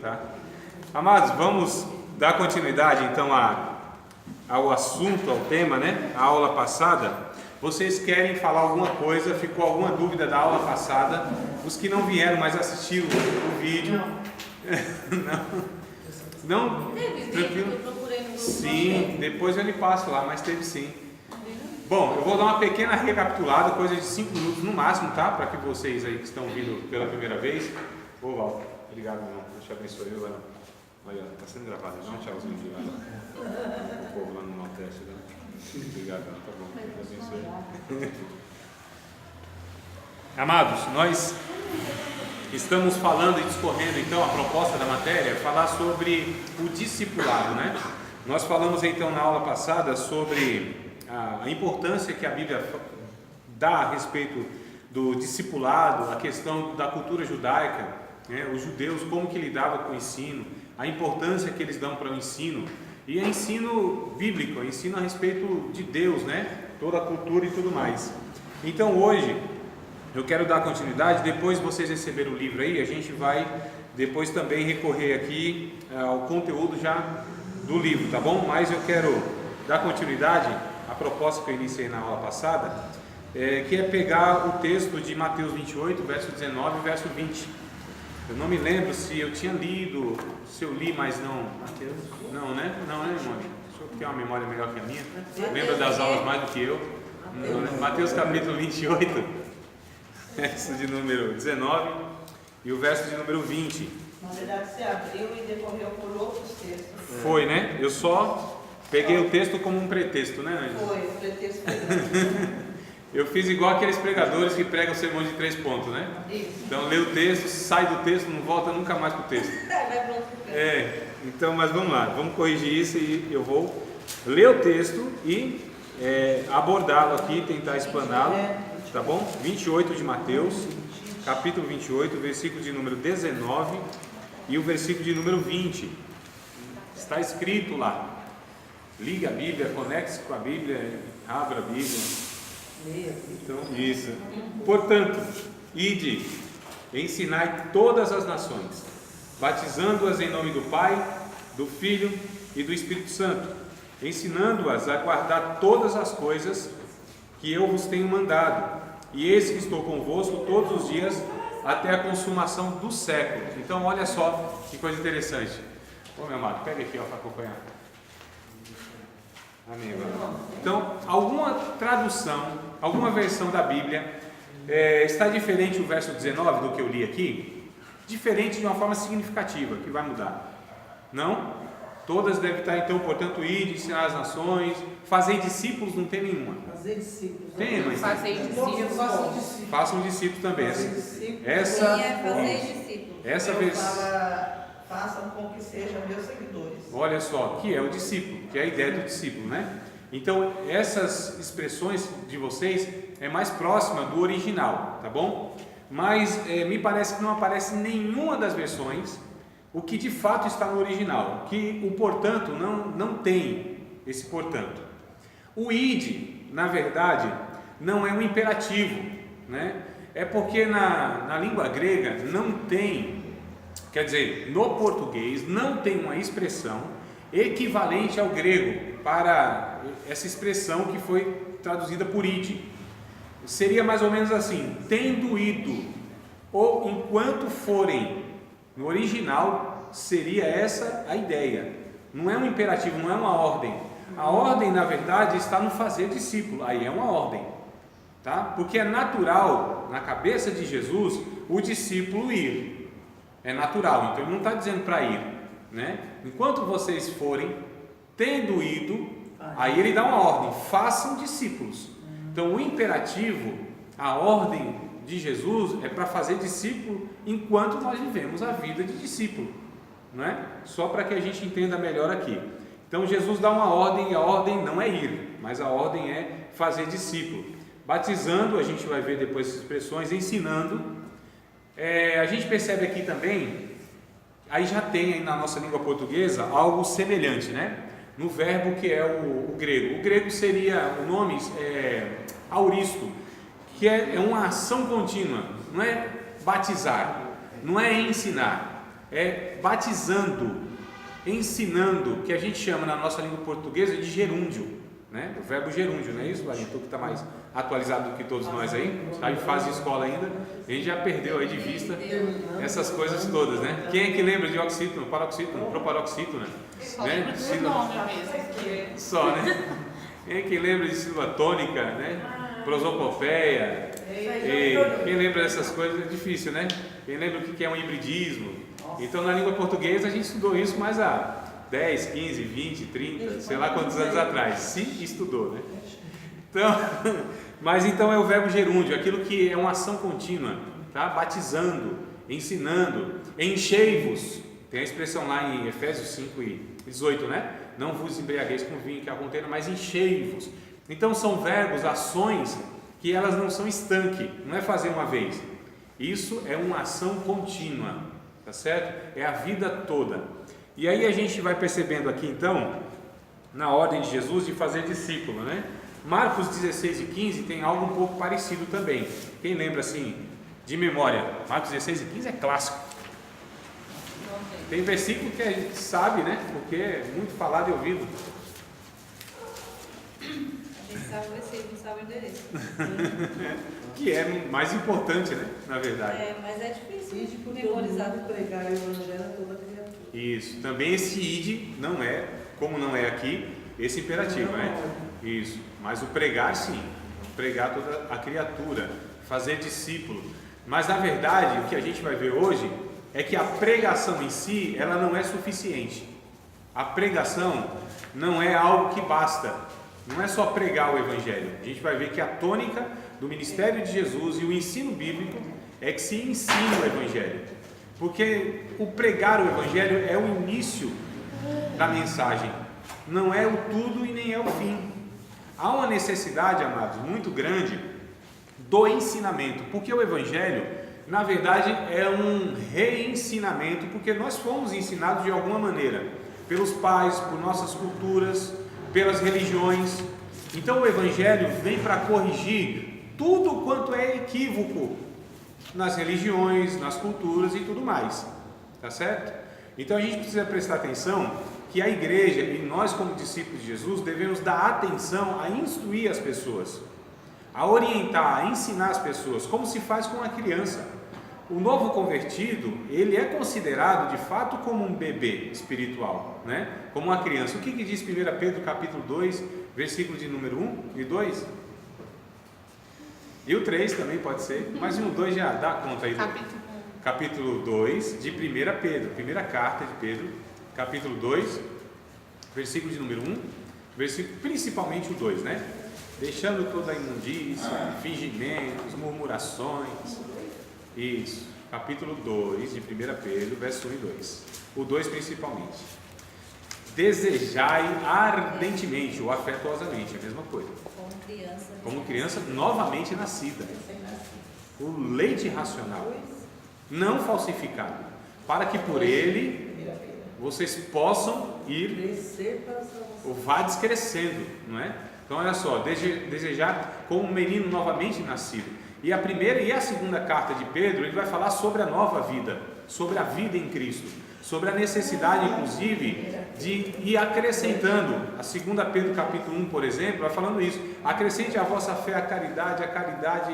Tá? Amados, vamos dar continuidade então ao assunto, ao tema, né? A aula passada. Vocês querem falar alguma coisa? Ficou alguma dúvida da aula passada? Os que não vieram, mas assistiram o vídeo. Não? Teve Tranquilo? vídeo que eu procurei no grupo. Sim, depois eu lhe passo lá, mas teve sim. Bom, eu vou dar uma pequena recapitulada, coisa de 5 minutos no máximo, tá? Para que vocês aí que estão vindo pela primeira vez. Ô, Val, obrigado, irmão. Deus te abençoe, viu, Varão? Olha, tá sendo gravado, dá um tchauzinho de lá. O povo lá no Nordeste, né? Obrigado, tá bom. Deus abençoe. Amados, nós estamos falando e discorrendo, então, a proposta da matéria é falar sobre o discipulado, né? Nós falamos, então, na aula passada sobre a importância que a Bíblia dá a respeito do discipulado, a questão da cultura judaica, né? Os judeus, como que lidavam com o ensino, a importância que eles dão para o ensino, e é ensino bíblico, é ensino a respeito de Deus, né? Toda a cultura e tudo mais. Então hoje eu quero dar continuidade, depois vocês receberem o livro aí, a gente vai depois também recorrer aqui ao conteúdo já do livro, tá bom? Mas eu quero dar continuidade à proposta que eu iniciei na aula passada, que é pegar o texto de Mateus 28, verso 19 e verso 20. Eu não me lembro se eu tinha lido, se eu li, mas não. Mateus? Não, né? Não, né, irmão? O senhor tem uma memória melhor que a minha? Lembra das aulas mais do que eu? Não, né? Mateus capítulo 28, verso de número 19 e o verso de número 20. Na verdade, você abriu e decorreu por outros textos. Foi, né? Eu só peguei o texto como um pretexto, né, Nandinha? Foi, o pretexto foi. Eu fiz igual aqueles pregadores que pregam sermões de 3 pontos, né? Isso. Então lê o texto, sai do texto, não volta nunca mais para o texto. Vai para outro texto. Então, mas vamos lá, vamos corrigir isso e eu vou ler o texto e abordá-lo aqui, tentar explaná-lo, tá bom? 28 de Mateus, capítulo 28, versículo de número 19 e o versículo de número 20. Está escrito lá. Ligue a Bíblia, conecte-se com a Bíblia, abra a Bíblia. Então, isso. Portanto, ide, ensinai todas as nações, batizando-as em nome do Pai, do Filho e do Espírito Santo, ensinando-as a guardar todas as coisas que eu vos tenho mandado. E eis que estou convosco todos os dias até a consumação do século. Então, olha só que coisa interessante. Ô, meu amado, pega aqui para acompanhar. Amém. Então, alguma tradução, alguma versão da Bíblia está diferente o verso 19 do que eu li aqui? Diferente de uma forma significativa, que vai mudar. Não? Todas devem estar, então, portanto, ide, ensinar as nações, fazer discípulos, não tem nenhuma. Fazer discípulos. Tem, mas Fazer discípulos. façam discípulos também. Essa Fazer discípulos. Essa versão. Façam com que sejam meus seguidores. Olha só, que é o discípulo, que é a ideia do discípulo, né? Então, essas expressões de vocês é mais próxima do original, tá bom? Mas me parece que não aparece em nenhuma das versões o que de fato está no original, que o portanto não tem esse portanto. O id, na verdade, não é um imperativo, né? É porque na língua grega não tem, quer dizer, no português não tem uma expressão equivalente ao grego para essa expressão que foi traduzida por id. Seria mais ou menos assim: tendo ido, ou enquanto forem. No original seria essa a ideia. Não é um imperativo, não é uma ordem. A ordem, na verdade, está no fazer discípulo. Aí é uma ordem, tá? Porque é natural na cabeça de Jesus o discípulo ir. É natural. Então ele não está dizendo para ir, né? Enquanto vocês forem, tendo ido, aí ele dá uma ordem: façam discípulos. Então o imperativo, a ordem de Jesus é para fazer discípulo enquanto nós vivemos a vida de discípulo, não é? Só para que a gente entenda melhor aqui. Então Jesus dá uma ordem e a ordem não é ir, mas a ordem é fazer discípulo. Batizando, a gente vai ver depois essas expressões, ensinando. A gente percebe aqui também, aí já tem aí na nossa língua portuguesa algo semelhante, né? No verbo que é o grego. O grego seria, o nome auristo, que é uma ação contínua, não é batizar, não é ensinar, é batizando, ensinando, que a gente chama na nossa língua portuguesa de gerúndio, né? O verbo gerúndio, não é isso, Valinho? Tu que está mais atualizado do que todos nós aí, está em fase de escola ainda, a gente já perdeu aí de vista essas coisas todas, né? Quem é que lembra de oxítono, paroxítono, proparoxítono, Só né? lembro do nome mesmo. Só, né? Quem é que lembra de sílaba tônica, né? Prosopopeia. E quem lembra dessas coisas é difícil, né? Quem lembra o que é um hibridismo? Então, na língua portuguesa, a gente estudou isso mais há 10, 15, 20, 30, sei lá quantos anos atrás. Se estudou, né? Então, mas então é o verbo gerúndio, aquilo que é uma ação contínua, tá? Batizando, ensinando, enchei-vos. Tem a expressão lá em Efésios 5:18, né? Não vos embriagueis com vinho que há contenda, mas enchei-vos. Então são verbos, ações que elas não são estanque, não é fazer uma vez. Isso é uma ação contínua, tá certo? É a vida toda. E aí a gente vai percebendo aqui então, na ordem de Jesus, de fazer discípulo, né? Marcos 16:15 tem algo um pouco parecido também. Quem lembra assim, de memória? Marcos 16:15 é clássico. Tem versículo que a gente sabe, né? Porque é muito falado e ouvido. A gente sabe o versículo, não sabe o endereço. Que é mais importante, né? Na verdade. É, mas é difícil Ide por todo memorizar. mundo, pregar o evangelho a toda criatura. Isso. Também esse id não é, como não é aqui, esse imperativo, né? Isso. Mas o pregar, sim. Pregar toda a criatura. Fazer discípulo. Mas na verdade, o que a gente vai ver hoje é que a pregação em si, ela não é suficiente. A pregação não é algo que basta. Não é só pregar o Evangelho. A gente vai ver que a tônica do ministério de Jesus e o ensino bíblico é que se ensina o Evangelho. Porque o pregar o Evangelho é o início da mensagem. Não é o tudo e nem é o fim. Há uma necessidade, amados, muito grande do ensinamento. Porque o Evangelho, na verdade, é um reensinamento, porque nós fomos ensinados de alguma maneira, pelos pais, por nossas culturas, pelas religiões. Então o Evangelho vem para corrigir tudo quanto é equívoco nas religiões, nas culturas e tudo mais, tá certo? Então a gente precisa prestar atenção que a igreja e nós como discípulos de Jesus devemos dar atenção a instruir as pessoas, a orientar, a ensinar as pessoas, como se faz com uma criança. O novo convertido, ele é considerado de fato como um bebê espiritual, né? Como uma criança. O que diz 1 Pedro capítulo 2, versículo de número 1 e 2? E o 3 também pode ser, mas o 2 já dá conta aí. Capítulo 2 de 1 Pedro, primeira carta de Pedro, capítulo 2, versículo de número 1, versículo, principalmente o 2, né? Deixando toda a imundícia, fingimentos, murmurações. Isso, capítulo 2 de 1 Pedro, verso 1 e 2. O 2 principalmente. Desejai ardentemente ou afetuosamente, a mesma coisa. Como criança novamente nascida. O leite racional, não falsificado, para que por ele vocês possam ir ou vades crescendo, não é? Então olha só, desejar como um menino novamente nascido. E a primeira e a segunda carta de Pedro, ele vai falar sobre a nova vida, sobre a vida em Cristo, sobre a necessidade, inclusive, de ir acrescentando. A segunda Pedro capítulo 1, por exemplo, vai falando isso. Acrescente a vossa fé, a caridade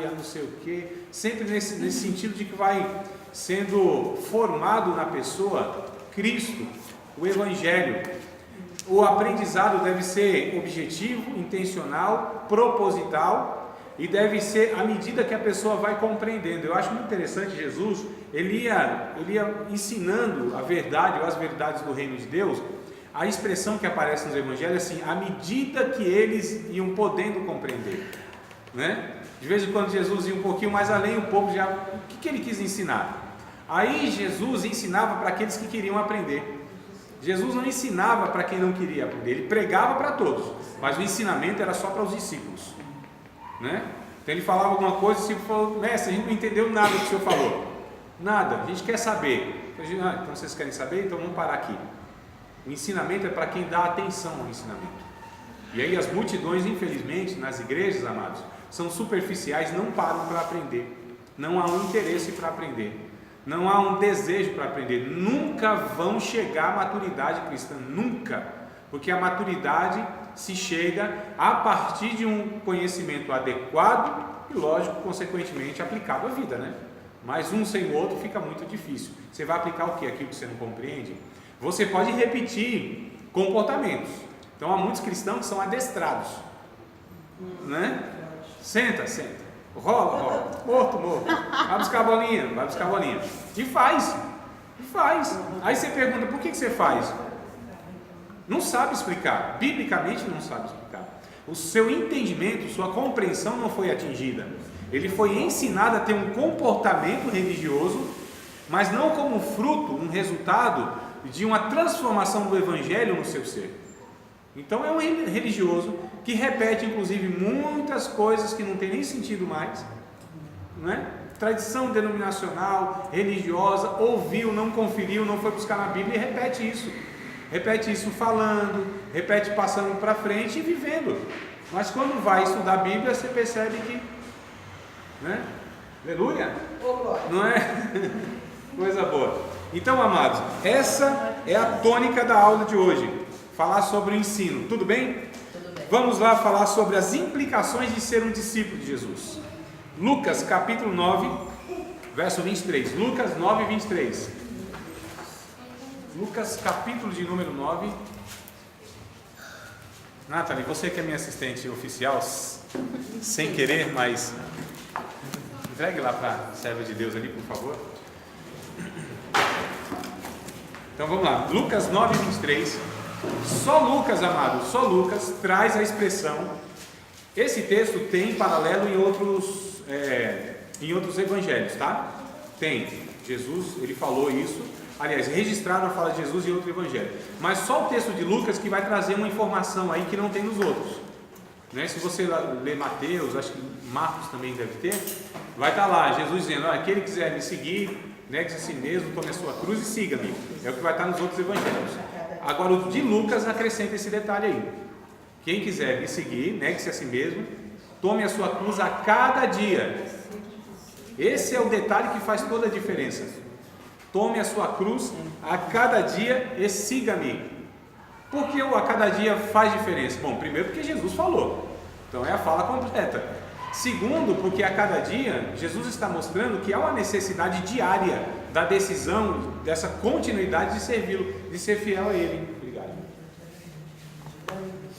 a não sei o quê, sempre nesse sentido de que vai sendo formado na pessoa Cristo, o Evangelho. O aprendizado deve ser objetivo, intencional, proposital, e deve ser à medida que a pessoa vai compreendendo. Eu acho muito interessante, Jesus, ele ia ensinando a verdade ou as verdades do reino de Deus. A expressão que aparece nos evangelhos é assim, à medida que eles iam podendo compreender, né? De vez em quando Jesus ia um pouquinho mais além, o povo já, o que ele quis ensinar? Aí Jesus ensinava para aqueles que queriam aprender. Jesus não ensinava para quem não queria aprender, ele pregava para todos, mas o ensinamento era só para os discípulos, né? Então ele falava alguma coisa, o discípulo falou, mestre, a gente não entendeu nada do que o senhor falou, nada, a gente quer saber. Então vocês querem saber? Então vamos parar aqui. O ensinamento é para quem dá atenção ao ensinamento. E aí as multidões, infelizmente, nas igrejas, amados, são superficiais, não param para aprender, não há um interesse para aprender, não há um desejo para aprender, nunca vão chegar à maturidade cristã, nunca, porque a maturidade se chega a partir de um conhecimento adequado e, lógico, consequentemente aplicado à vida, né? Mas um sem o outro fica muito difícil. Você vai aplicar o que? Aquilo que você não compreende? Você pode repetir comportamentos. Então há muitos cristãos que são adestrados, né? Senta, rola, morto, vai buscar a bolinha, e faz. Aí você pergunta, por que você faz? Não sabe explicar, biblicamente não sabe explicar. O seu entendimento, sua compreensão não foi atingida. Ele foi ensinado a ter um comportamento religioso, mas não como fruto, um resultado de uma transformação do evangelho no seu ser. Então é um religioso que repete inclusive muitas coisas que não tem nem sentido mais, não é? Tradição denominacional, religiosa, ouviu, não conferiu, não foi buscar na Bíblia e repete isso falando, repete passando para frente e vivendo. Mas quando vai estudar a Bíblia, você percebe que, né? Aleluia! Não é? Coisa boa. Então, amados, essa é a tônica da aula de hoje. Falar sobre o ensino, tudo bem? Tudo bem. Vamos lá falar sobre as implicações de ser um discípulo de Jesus. Lucas capítulo 9, verso 23. Lucas 9, 23. Lucas capítulo de número 9. Nathalie, você que é minha assistente oficial, sem querer, mas entregue lá para a serva de Deus ali, por favor. Então vamos lá, Lucas 9, 23. Só Lucas, amado, só Lucas traz a expressão. Esse texto tem paralelo em outros evangelhos, tá? Tem, Jesus, ele falou isso. Aliás, registraram a fala de Jesus em outro evangelho. Mas só o texto de Lucas que vai trazer uma informação aí que não tem nos outros, né? Se você ler Mateus, acho que Marcos também deve ter, vai estar lá, Jesus dizendo, aquele que quiser me seguir, negue-se a si mesmo, tome a sua cruz e siga-me. É o que vai estar nos outros evangelhos. Agora o de Lucas acrescenta esse detalhe aí. Quem quiser me seguir, negue-se a si mesmo, tome a sua cruz a cada dia. Esse é o detalhe que faz toda a diferença. Tome a sua cruz a cada dia e siga-me. Por que o a cada dia faz diferença? Bom, primeiro porque Jesus falou, então é a fala completa. Segundo, porque a cada dia Jesus está mostrando que há uma necessidade diária da decisão, dessa continuidade de servi-lo, de ser fiel a Ele. Obrigado.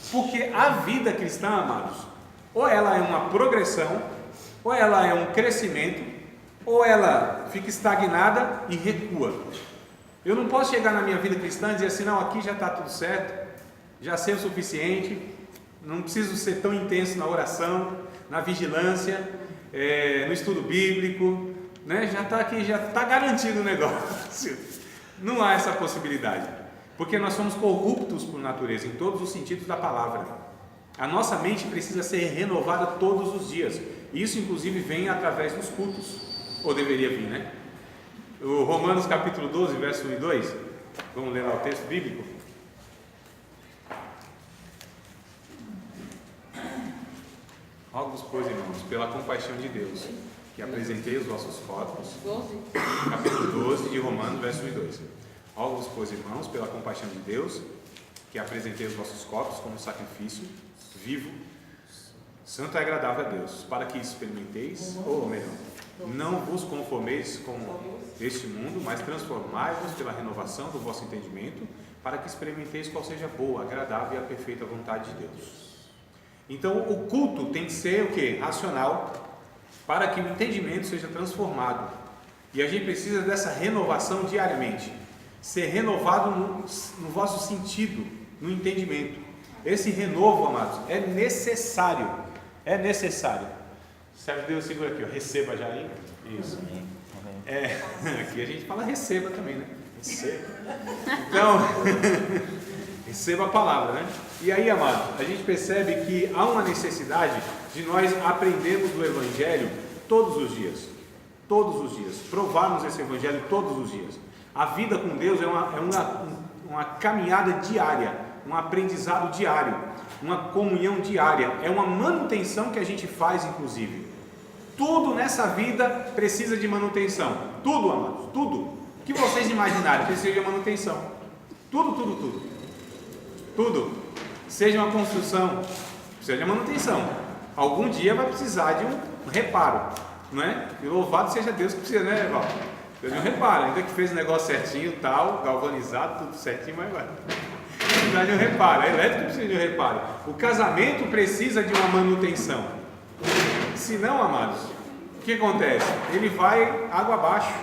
Porque a vida cristã, amados, ou ela é uma progressão, ou ela é um crescimento, ou ela fica estagnada e recua. Eu não posso chegar na minha vida cristã e dizer assim, não, aqui já está tudo certo, já sei o suficiente, não preciso ser tão intenso na oração, na vigilância, no estudo bíblico, né? Já está aqui, já está garantido o negócio. Não há essa possibilidade, porque nós somos corruptos por natureza, em todos os sentidos da palavra. A nossa mente precisa ser renovada todos os dias. Isso inclusive vem através dos cultos, ou deveria vir, né? O Romanos capítulo 12, verso 1 e 2, vamos ler lá o texto bíblico. Rogo-vos, pois, irmãos, pela compaixão de Deus, que apresentei os vossos corpos. 12. Capítulo 12 de Romanos, verso 1 e 2. Rogo-vos, pois, irmãos, pela compaixão de Deus, que apresentei os vossos corpos como sacrifício vivo, santo e agradável a Deus, para que experimenteis, ou melhor, não vos conformeis com este mundo, mas transformai-vos pela renovação do vosso entendimento, para que experimenteis qual seja a boa, agradável e a perfeita vontade de Deus. Então o culto tem que ser o quê? Racional, para que o entendimento seja transformado. E a gente precisa dessa renovação diariamente, ser renovado no vosso sentido, no entendimento. Esse renovo, amados, é necessário. É necessário. Serve Deus, segura aqui, ó. Receba já aí. Isso. Aqui a gente fala receba também, né? Receba. Então, receba a palavra, né? E aí, amado, a gente percebe que há uma necessidade de nós aprendermos do Evangelho todos os dias. Todos os dias. Provarmos esse Evangelho todos os dias. A vida com Deus é uma caminhada diária, um aprendizado diário, uma comunhão diária, é uma manutenção que a gente faz, inclusive. Tudo nessa vida precisa de manutenção. Tudo, amados, tudo. O que vocês imaginarem precisa de manutenção. Tudo. Seja uma construção, precisa de manutenção. Algum dia vai precisar de um reparo, não é? E louvado seja Deus que precisa, né, Val? Precisa de um reparo, ainda que fez o negócio certinho, tal, galvanizado, tudo certinho, mas vai. Precisa de um reparo, a elétrica precisa de um reparo. O casamento precisa de uma manutenção. Se não, amados, o que acontece? Ele vai água abaixo.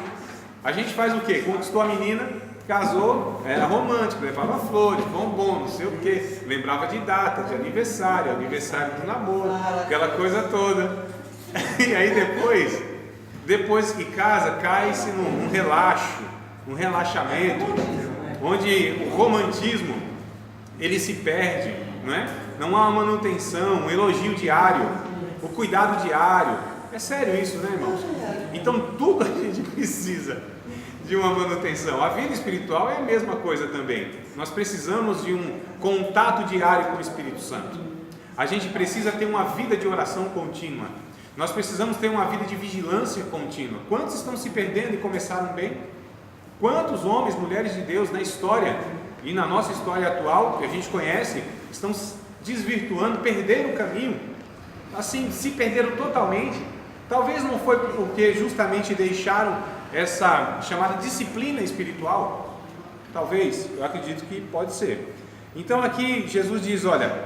A gente faz o quê? Conquistou a menina, casou, era romântico, levava flores, bombom, não sei o quê, lembrava de data, de aniversário do namoro, aquela coisa toda. E aí depois que casa, cai-se num relaxo, um relaxamento, onde o romantismo ele se perde, não é? Não há uma manutenção, um elogio diário, o cuidado diário. É sério isso, né, irmãos? Então tudo a gente precisa de uma manutenção. A vida espiritual é a mesma coisa também. Nós precisamos de um contato diário com o Espírito Santo. A gente precisa ter uma vida de oração contínua. Nós precisamos ter uma vida de vigilância contínua. Quantos estão se perdendo e começaram bem? Quantos homens, mulheres de Deus na história e na nossa história atual, que a gente conhece, estão desvirtuando, perderam o caminho, assim, se perderam totalmente. Talvez não foi porque justamente deixaram essa chamada disciplina espiritual. Talvez, eu acredito que pode ser. Então aqui Jesus diz, olha,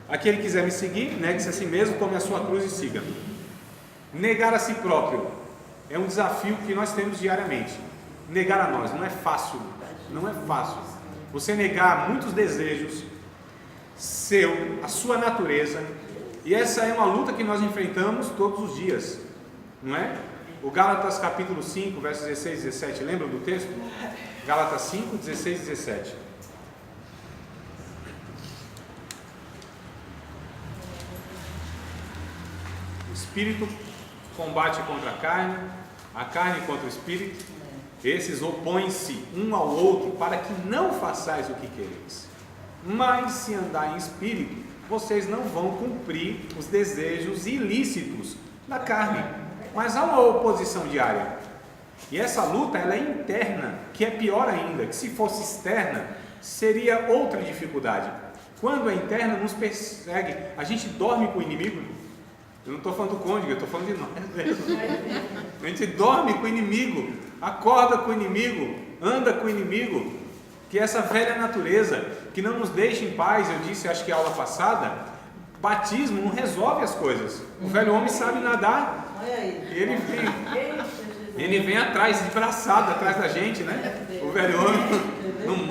aquele que quiser me seguir, negue-se a si mesmo, tome a sua cruz e siga. Negar a si próprio é um desafio que nós temos diariamente. Negar a nós, não é fácil. Você negar muitos desejos a sua natureza, e essa é uma luta que nós enfrentamos todos os dias, não é? O Gálatas capítulo 5, versos 16 e 17, lembram do texto? Gálatas 5, 16 e 17. O Espírito combate contra a carne contra o Espírito, esses opõem-se um ao outro para que não façais o que quereis. Mas se andar em Espírito, vocês não vão cumprir os desejos ilícitos da carne. Mas há uma oposição diária. E essa luta ela é interna, que é pior ainda, que se fosse externa, seria outra dificuldade. Quando é interna, nos persegue. A gente dorme com o inimigo. Eu não estou falando do cônjuge, eu estou falando de nós. A gente dorme com o inimigo, acorda com o inimigo, anda com o inimigo, que é essa velha natureza, que não nos deixa em paz. Eu disse, acho que a aula passada, batismo não resolve as coisas. O velho homem sabe nadar, ele vem atrás, de braçada, atrás da gente, né? O velho homem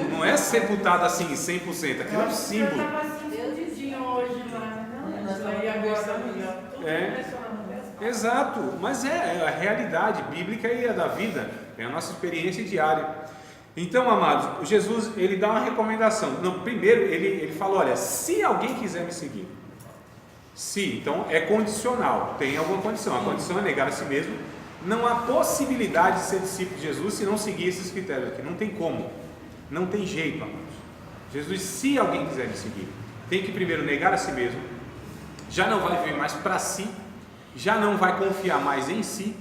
não é sepultado assim, 100%, aquilo é um símbolo. Exato, mas é a realidade bíblica e a da vida, é a nossa experiência diária. Então, amados, Jesus ele dá uma recomendação. Não, primeiro ele fala, olha, se alguém quiser me seguir, então é condicional, tem alguma condição. A condição é negar a si mesmo. Não há possibilidade de ser discípulo de Jesus se não seguir esses critérios aqui, não tem como, não tem jeito, amados. Jesus, se alguém quiser me seguir, tem que primeiro negar a si mesmo, já não vai viver mais para si, já não vai confiar mais em si,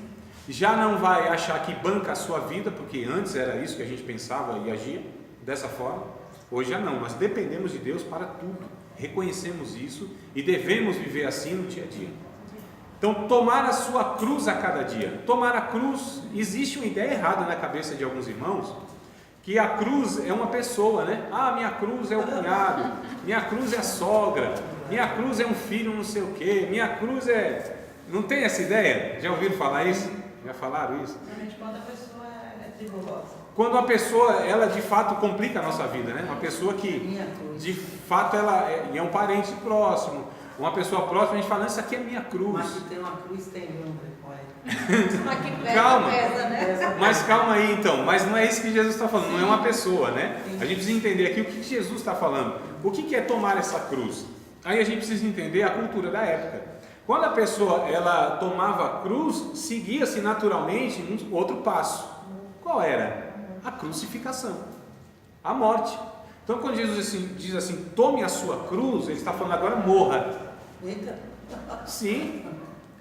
já não vai achar que banca a sua vida, porque antes era isso que a gente pensava e agia dessa forma. Hoje já não, nós dependemos de Deus para tudo, reconhecemos isso e devemos viver assim no dia a dia. Então, tomar a sua cruz a cada dia. Tomar a cruz, existe uma ideia errada na cabeça de alguns irmãos, que a cruz é uma pessoa, né? Ah, minha cruz é o cunhado, minha cruz é a sogra, minha cruz é um filho não sei o quê, minha cruz é... Não tem essa ideia? Já ouviram falar isso? Já falaram isso? Quando a pessoa é tribulhosa. Quando a pessoa, ela de fato complica a nossa vida, né? Uma pessoa que de fato ela é um parente próximo, uma pessoa próxima, a gente fala, isso aqui é minha cruz. Mas se tem uma cruz, tem outra. Calma, mas calma aí então, mas não é isso que Jesus está falando, não é uma pessoa, né? A gente precisa entender aqui o que Jesus está falando. O que é tomar essa cruz? Aí a gente precisa entender a cultura da época. Quando a pessoa ela tomava a cruz, seguia-se naturalmente um outro passo. Qual era? A crucificação, a morte. Então quando Jesus diz assim, tome a sua cruz, ele está falando agora morra. Eita. Sim.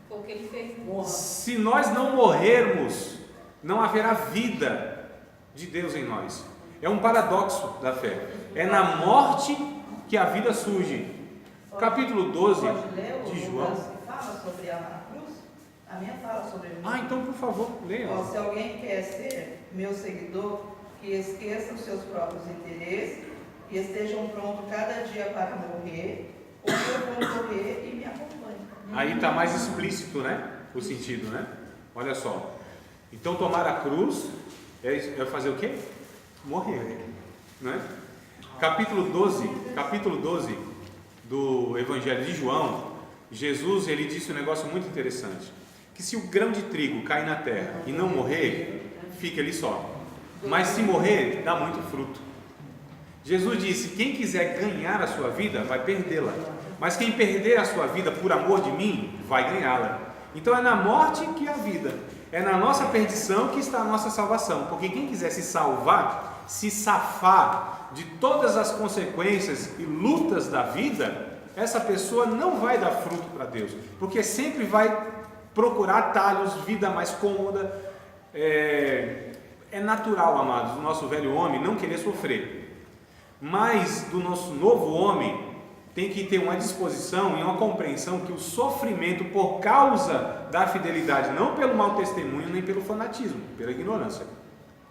Foi o que ele fez. Morra. Se nós não morrermos não haverá vida de Deus em nós. É um paradoxo da fé. É na morte que a vida surge. Capítulo 12 Pode ler o de João. Lucas que fala sobre a cruz? A minha fala sobre a cruz. Então por favor, leia. Ó, se alguém quer ser meu seguidor, que esqueça os seus próprios interesses e estejam prontos cada dia para morrer, ou eu vou morrer e me acompanhe. Aí está mais explícito, né? O sentido, né? Olha só. Então tomar a cruz é fazer o quê? Morrer, né? Capítulo 12 do Evangelho de João, Jesus ele disse um negócio muito interessante, que se o grão de trigo cair na terra e não morrer, fica ele só, mas se morrer, dá muito fruto. Jesus disse: quem quiser ganhar a sua vida, vai perdê-la, mas quem perder a sua vida por amor de mim, vai ganhá-la. Então é na morte que há vida, é na nossa perdição que está a nossa salvação, porque quem quiser se salvar, se safar de todas as consequências e lutas da vida, essa pessoa não vai dar fruto para Deus, porque sempre vai procurar atalhos, vida mais cômoda. É natural, amados, do nosso velho homem não querer sofrer, mas do nosso novo homem tem que ter uma disposição e uma compreensão que o sofrimento por causa da fidelidade, não pelo mau testemunho nem pelo fanatismo, pela ignorância,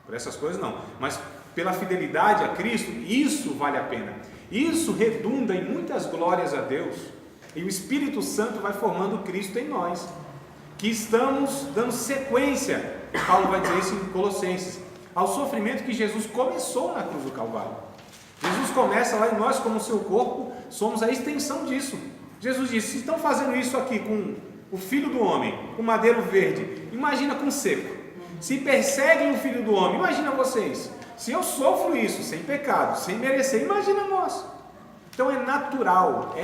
por essas coisas não, mas pela fidelidade a Cristo, isso vale a pena. Isso redunda em muitas glórias a Deus, e o Espírito Santo vai formando Cristo em nós, que estamos dando sequência, Paulo vai dizer isso em Colossenses, ao sofrimento que Jesus começou na cruz do Calvário. Jesus começa lá e nós, como seu corpo, somos a extensão disso. Jesus disse: se estão fazendo isso aqui com o Filho do Homem, com madeiro verde, imagina com seco. Se perseguem o Filho do Homem, imagina vocês. Se eu sofro isso sem pecado, sem merecer, imagina nós. Então é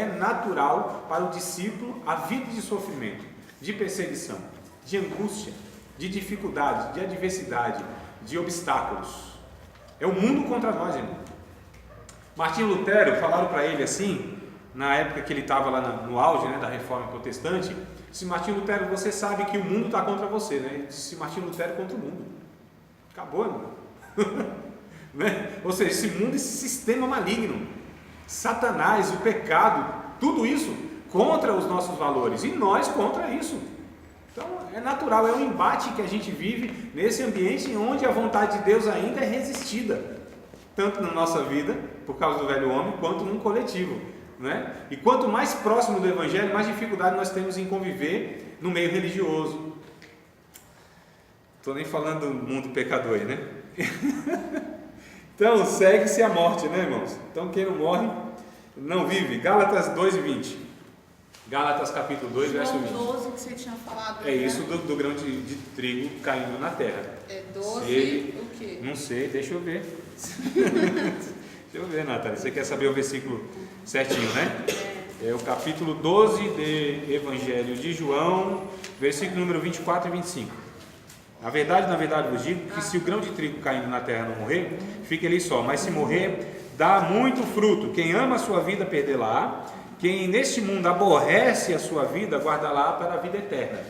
natural para o discípulo a vida de sofrimento, de perseguição, de angústia, de dificuldade, de adversidade, de obstáculos. É o mundo contra nós, irmão. Martinho Lutero, falaram para ele assim, na época que ele estava lá no auge, né, da reforma protestante, disse: Martinho Lutero, você sabe que o mundo está contra você, né? Ele disse: Martinho Lutero contra o mundo. Acabou, irmão. Né? Ou seja, esse mundo, esse sistema maligno, Satanás, o pecado, tudo isso contra os nossos valores, e nós contra isso. Então é natural, é um embate que a gente vive nesse ambiente onde a vontade de Deus ainda é resistida, tanto na nossa vida, por causa do velho homem, quanto num coletivo, né? E quanto mais próximo do Evangelho, mais dificuldade nós temos em conviver no meio religioso. Estou nem falando do mundo pecador aí, né? Então segue-se a morte, né, irmãos? Então quem não morre, não vive. Gálatas 2:20. Gálatas capítulo 2, verso 20. 12 que você tinha falado. É isso do grão de trigo caindo na terra. É 12 o quê? Não sei, deixa eu ver. Deixa eu ver, Natália. Você quer saber o versículo certinho, né? É o capítulo 12 de Evangelho de João, versículo número 24 e 25. Na verdade vos digo que se o grão de trigo caindo na terra não morrer, fica ele só, mas se morrer, dá muito fruto. Quem ama a sua vida, perdê-la. Quem neste mundo aborrece a sua vida, guarda-la para a vida eterna.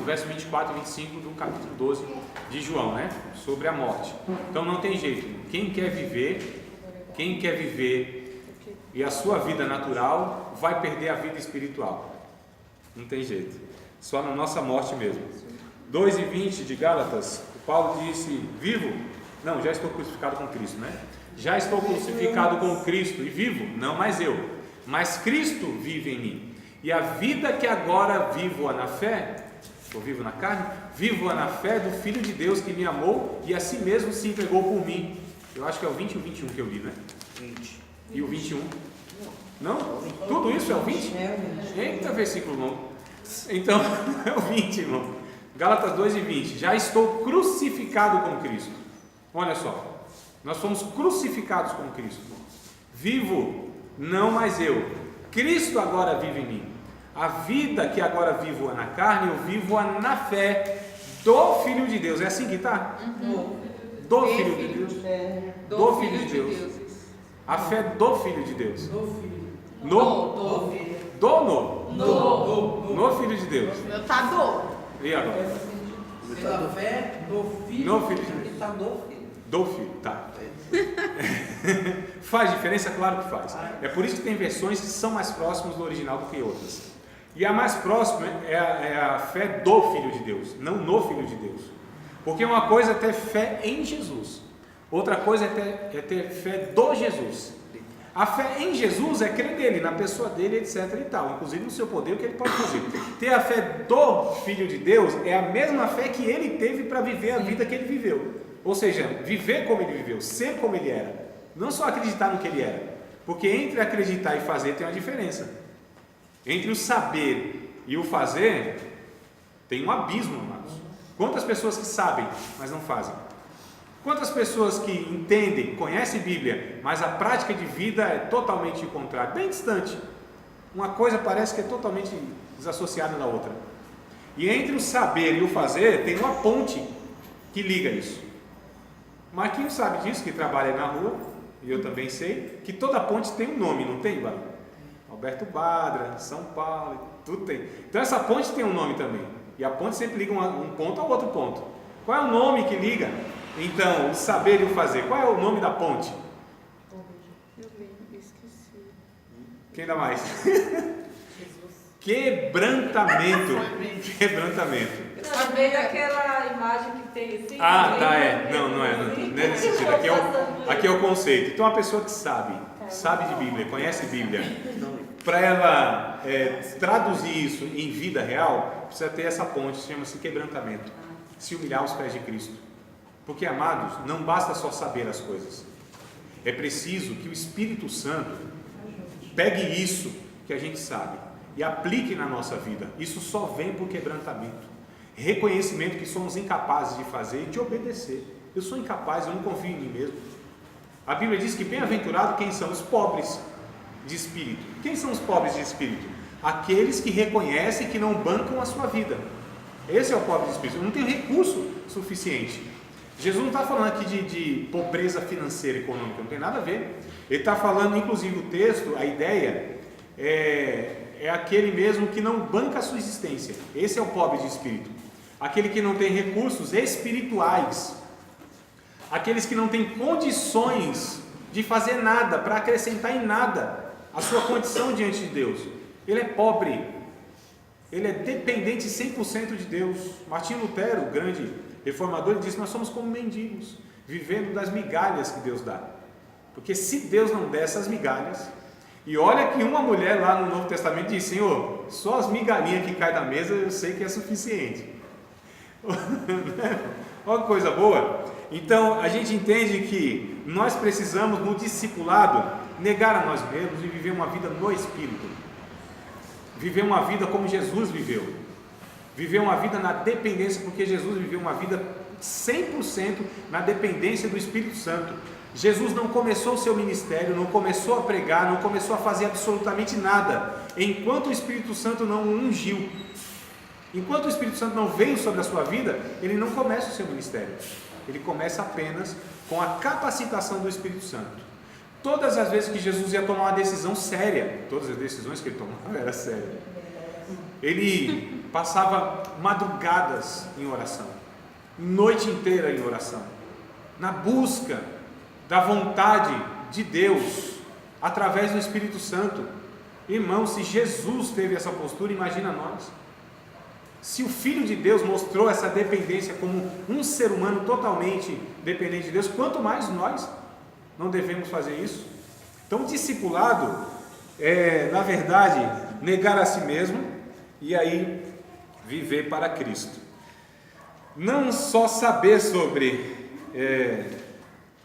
O verso 24 e 25 do capítulo 12 de João, né? Sobre a morte. Então não tem jeito. Quem quer viver e a sua vida natural, vai perder a vida espiritual. Não tem jeito. Só na nossa morte mesmo. 2:20 de Gálatas, Paulo disse: vivo? Não, já estou crucificado com Cristo, né? Já estou crucificado com Cristo e vivo, não mais eu, mas Cristo vive em mim. E a vida que agora vivo na fé, ou vivo na carne, vivo na fé do Filho de Deus que me amou e a si mesmo se entregou por mim. Eu acho que é o 20 e o 21 que eu li, né? 20. E o 21? Não? Tudo isso é o 20? Eita, versículo longo. Então, é o 20, irmão. Gálatas 2:20. Já estou crucificado com Cristo. Olha só, nós fomos crucificados com Cristo. Vivo, não mais eu. Cristo agora vive em mim. A vida que agora vivo na carne, eu vivo na fé do Filho de Deus. É assim que está? Do Filho de Deus. Do Filho de Deus. A fé do Filho de Deus. No Filho de Deus. Meu tá do. E agora? Pela fé do Filho. No Filho de Deus. Que está do Filho. Do Filho, tá. Faz diferença? Claro que faz. É por isso que tem versões que são mais próximas do original do que outras. E a mais próxima é a fé do Filho de Deus, não no Filho de Deus. Porque uma coisa é ter fé em Jesus, outra coisa é ter fé do Jesus. A fé em Jesus é crer nele, na pessoa dele, etc e tal, inclusive no seu poder, o que ele pode fazer. Ter a fé do Filho de Deus é a mesma fé que ele teve para viver a vida que ele viveu. Ou seja, viver como ele viveu, ser como ele era. Não só acreditar no que ele era. Porque entre acreditar e fazer tem uma diferença. Entre o saber e o fazer, tem um abismo, amados. Quantas pessoas que sabem, mas não fazem? Quantas pessoas que entendem, conhecem Bíblia, mas a prática de vida é totalmente o contrário, bem distante. Uma coisa parece que é totalmente desassociada da outra. E entre o saber e o fazer, tem uma ponte que liga isso. Marquinhos sabe disso, que trabalha na rua, e eu também sei, que toda ponte tem um nome, não tem, Barão? Alberto Badra, São Paulo, tudo tem. Então essa ponte tem um nome também. E a ponte sempre liga um ponto ao outro ponto. Qual é o nome que liga? Então, o saber e o fazer. Qual é o nome da ponte? Eu esqueci. Quem dá mais? Quebrantamento. Quebrantamento. Também daquela imagem que tem assim. Ah, tá, é. Não é nesse sentido. Aqui é o conceito. Então, a pessoa que sabe de Bíblia, conhece Bíblia, para ela traduzir isso em vida real, precisa ter essa ponte, chama-se quebrantamento. Se humilhar aos pés de Cristo. Porque, amados, não basta só saber as coisas. É preciso que o Espírito Santo pegue isso que a gente sabe e aplique na nossa vida. Isso só vem por quebrantamento. Reconhecimento que somos incapazes de fazer e de obedecer. Eu sou incapaz, eu não confio em mim mesmo. A Bíblia diz que bem-aventurado quem são os pobres de espírito. Quem são os pobres de espírito? Aqueles que reconhecem que não bancam a sua vida. Esse é o pobre de espírito. Eu não tenho recurso suficiente. Jesus não está falando aqui de pobreza financeira e econômica, não tem nada a ver. Ele está falando, inclusive o texto, a ideia é aquele mesmo que não banca a sua existência. Esse é o pobre de espírito. Aquele que não tem recursos espirituais. Aqueles que não têm condições de fazer nada, para acrescentar em nada a sua condição diante de Deus. Ele é pobre. Ele é dependente 100% de Deus. Martinho Lutero, o grande reformador, ele disse: nós somos como mendigos, vivendo das migalhas que Deus dá. Porque se Deus não der essas migalhas, e olha que uma mulher lá no Novo Testamento diz: Senhor, só as migalhinhas que caem da mesa eu sei que é suficiente. Olha que coisa boa. Então a gente entende que nós precisamos no discipulado negar a nós mesmos e viver uma vida no Espírito. Viver uma vida como Jesus viveu. Viver uma vida na dependência, porque Jesus viveu uma vida 100% na dependência do Espírito Santo. Jesus não começou o seu ministério, não começou a pregar, não começou a fazer absolutamente nada, enquanto o Espírito Santo não o ungiu. Enquanto o Espírito Santo não veio sobre a sua vida, ele não começa o seu ministério. Ele começa apenas com a capacitação do Espírito Santo. Todas as vezes que Jesus ia tomar uma decisão séria, todas as decisões que ele tomava eram sérias, ele passava madrugadas em oração, noite inteira em oração, na busca da vontade de Deus, através do Espírito Santo. Irmão, se Jesus teve essa postura, imagina nós. Se o Filho de Deus mostrou essa dependência como um ser humano totalmente dependente de Deus, quanto mais nós não devemos fazer isso? Então, o discipulado é, na verdade, negar a si mesmo e aí viver para Cristo. Não só saber sobre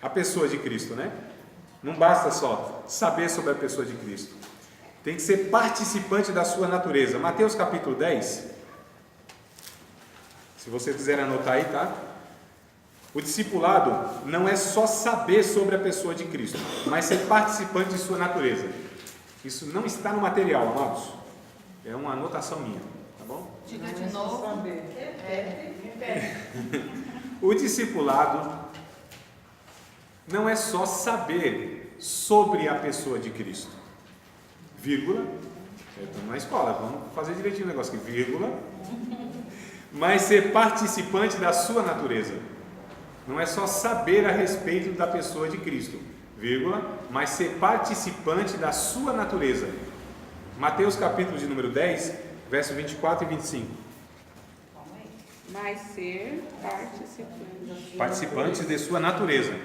a pessoa de Cristo, né? Não basta só saber sobre a pessoa de Cristo. Tem que ser participante da sua natureza. Mateus capítulo 10. Se você quiser anotar aí, tá? O discipulado não é só saber sobre a pessoa de Cristo, mas ser participante de sua natureza. Isso não está no material, amados. É uma anotação minha, tá bom? Diga de novo. O discipulado não é só saber sobre a pessoa de Cristo, vírgula, estamos na escola, vamos fazer direitinho o negócio aqui, vírgula, mas ser participante da sua natureza. Não é só saber a respeito da pessoa de Cristo, vírgula, mas ser participante da sua natureza. Mateus capítulo de número 10, verso 24 e 25. Mas ser Participantes de sua natureza.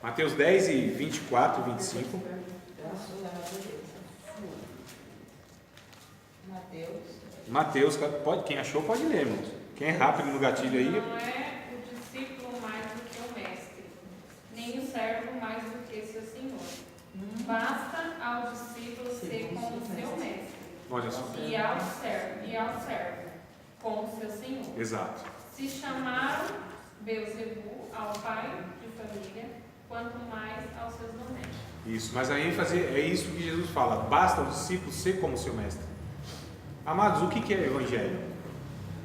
Mateus 10 e 24 e 25. Mateus, pode, quem achou pode ler, irmãos. Quem é rápido no gatilho aí. Não é o discípulo mais do que o mestre, nem o servo mais do que seu senhor. Basta ao discípulo ser como seu mestre, Olha só. e ao servo como seu senhor. Exato. Se chamaram Beelzebu ao pai de família, quanto mais aos seus domésticos. Isso, mas a ênfase é isso que Jesus fala. Basta ao discípulo ser como seu mestre. Amados, o que é evangelho?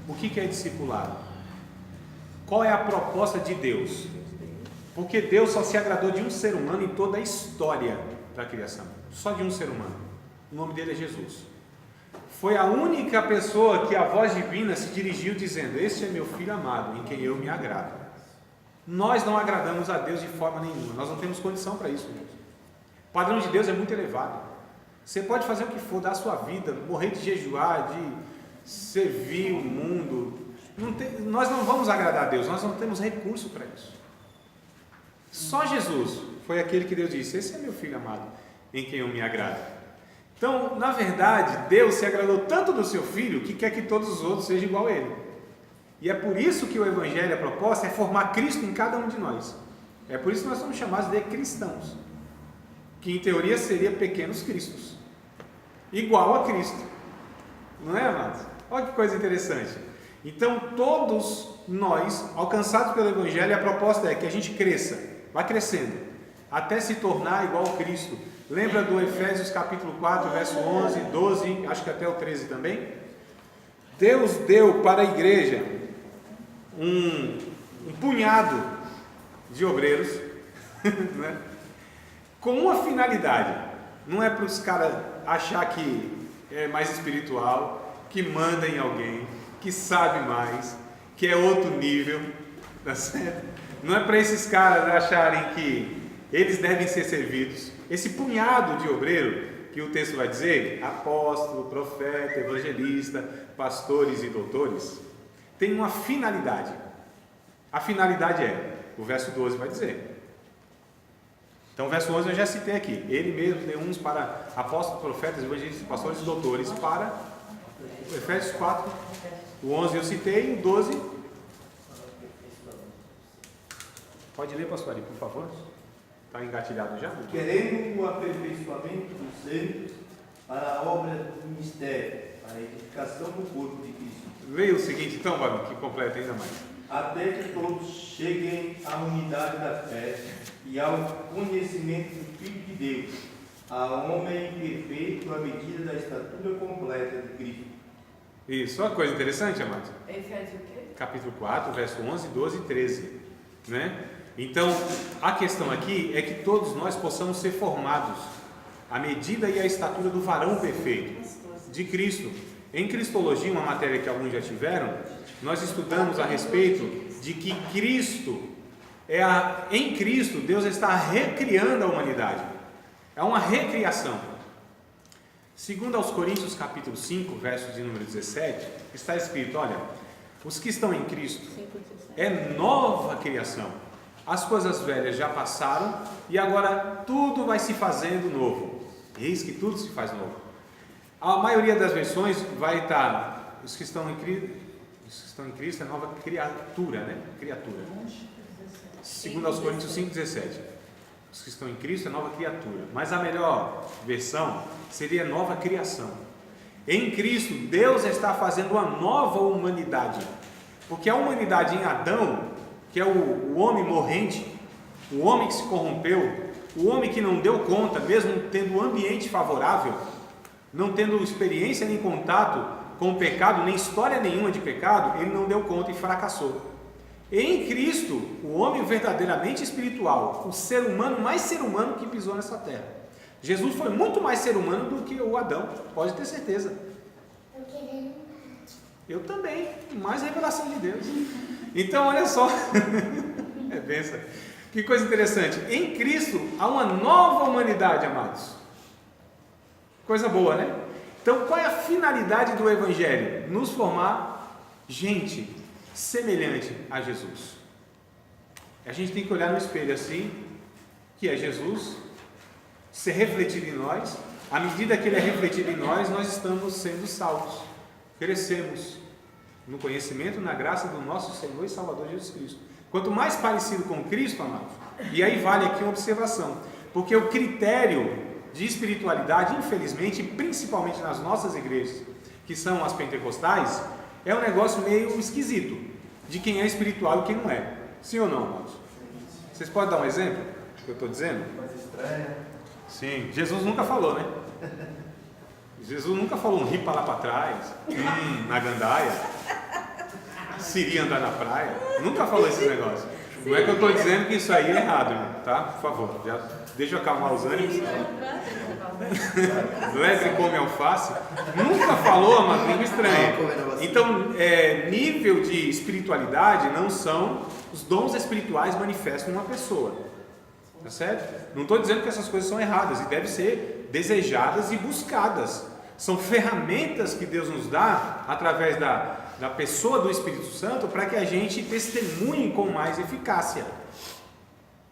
O que é discipulado? Qual é a proposta de Deus? Porque Deus só se agradou de um ser humano em toda a história da criação. Só de um ser humano. O nome dele é Jesus. Foi a única pessoa que a voz divina se dirigiu dizendo: este é meu filho amado, em quem eu me agrado. Nós não agradamos a Deus de forma nenhuma. Nós não temos condição para isso, irmãos. O padrão de Deus é muito elevado. Você pode fazer o que for, dar a sua vida, morrer de jejuar, de servir o mundo. Nós não vamos agradar a Deus, nós não temos recurso para isso. Só Jesus foi aquele que Deus disse: esse é meu filho amado, em quem eu me agrado. Então, na verdade, Deus se agradou tanto do seu filho que quer que todos os outros sejam igual a ele. E é por isso que o Evangelho, a proposta é formar Cristo em cada um de nós. É por isso que nós somos chamados de cristãos, que em teoria seria pequenos cristos, igual a Cristo, não é, amados? Olha que coisa interessante. Então, todos nós, alcançados pelo Evangelho, a proposta é que a gente cresça, vá crescendo, até se tornar igual a Cristo. Lembra do Efésios capítulo 4, verso 11, 12, acho que até o 13 também? Deus deu para a igreja um punhado de obreiros, né? Com uma finalidade. Não é para os caras achar que é mais espiritual, que manda em alguém, que sabe mais, que é outro nível, tá certo? Não é para esses caras acharem que eles devem ser servidos. Esse punhado de obreiro, que o texto vai dizer, apóstolo, profeta, evangelista, pastores e doutores, tem uma finalidade. A finalidade é, o verso 12 vai dizer. Então o verso 11 eu já citei aqui. Ele mesmo deu uns para apóstolos, profetas, evangelistas, pastores e doutores para Efésios 4. O 11 eu citei, o 12. Pode ler, pastor Ali, por favor. Está engatilhado já? Querendo o aperfeiçoamento dos santos para a obra do ministério, para a edificação do corpo de Cristo. Leia o seguinte, então, Babi, que completa ainda mais. Até que todos cheguem à unidade da fé e ao conhecimento do Filho de Deus, ao homem perfeito à medida da estatura completa de Cristo. Isso, uma coisa interessante, amados. Efésios o quê? Capítulo 4, verso 11, 12 e 13, né? Então, a questão aqui é que todos nós possamos ser formados à medida e à estatura do varão perfeito, de Cristo. Em Cristologia, uma matéria que alguns já tiveram, nós estudamos a respeito de que Cristo, em Cristo, Deus está recriando a humanidade. É uma recriação. Segundo aos Coríntios, capítulo 5, verso de número 17, está escrito, olha, os que estão em Cristo é nova criação. As coisas velhas já passaram e agora tudo vai se fazendo novo. Eis que tudo se faz novo. A maioria das versões vai estar, os que estão em Cristo é nova criatura, né? Criatura. Segundo aos Coríntios 5,17. Os que estão em Cristo é nova criatura. Mas a melhor versão seria nova criação. Em Cristo, Deus está fazendo uma nova humanidade. Porque a humanidade em Adão, que é o homem morrente, o homem que se corrompeu, o homem que não deu conta, mesmo tendo um ambiente favorável, não tendo experiência nem contato com o pecado, nem história nenhuma de pecado, ele não deu conta e fracassou. Em Cristo, o homem verdadeiramente espiritual, o ser humano mais ser humano que pisou nessa terra. Jesus foi muito mais ser humano do que o Adão, pode ter certeza. Eu também, mais revelação de Deus. Então, olha só, é bênção. Que coisa interessante. Em Cristo há uma nova humanidade, amados. Coisa boa, né? Então, qual é a finalidade do Evangelho? Nos formar gente semelhante a Jesus. A gente tem que olhar no espelho assim, que é Jesus, ser refletido em nós. À medida que Ele é refletido em nós, nós estamos sendo salvos. Crescemos no conhecimento, na graça do nosso Senhor e Salvador Jesus Cristo. Quanto mais parecido com Cristo, amados, e aí vale aqui uma observação, porque o critério de espiritualidade, infelizmente, principalmente nas nossas igrejas, que são as pentecostais, é um negócio meio esquisito, de quem é espiritual e quem não é. Sim ou não, amados? Vocês podem dar um exemplo do que eu estou dizendo? Mais estranha. Sim, Jesus nunca falou, né? Jesus nunca falou um ripa lá para trás, na gandaia, Siri andar na praia. Nunca falou esse negócio. Não é que eu estou dizendo que isso aí é errado, irmão, tá? Por favor, já deixa eu acalmar os ânimos. Lebre come alface. Nunca falou uma língua estranha. Então, nível de espiritualidade não são os dons espirituais manifestos numa pessoa. Tá certo? Não estou dizendo que essas coisas são erradas e devem ser desejadas e buscadas. São ferramentas que Deus nos dá através da pessoa do Espírito Santo para que a gente testemunhe com mais eficácia.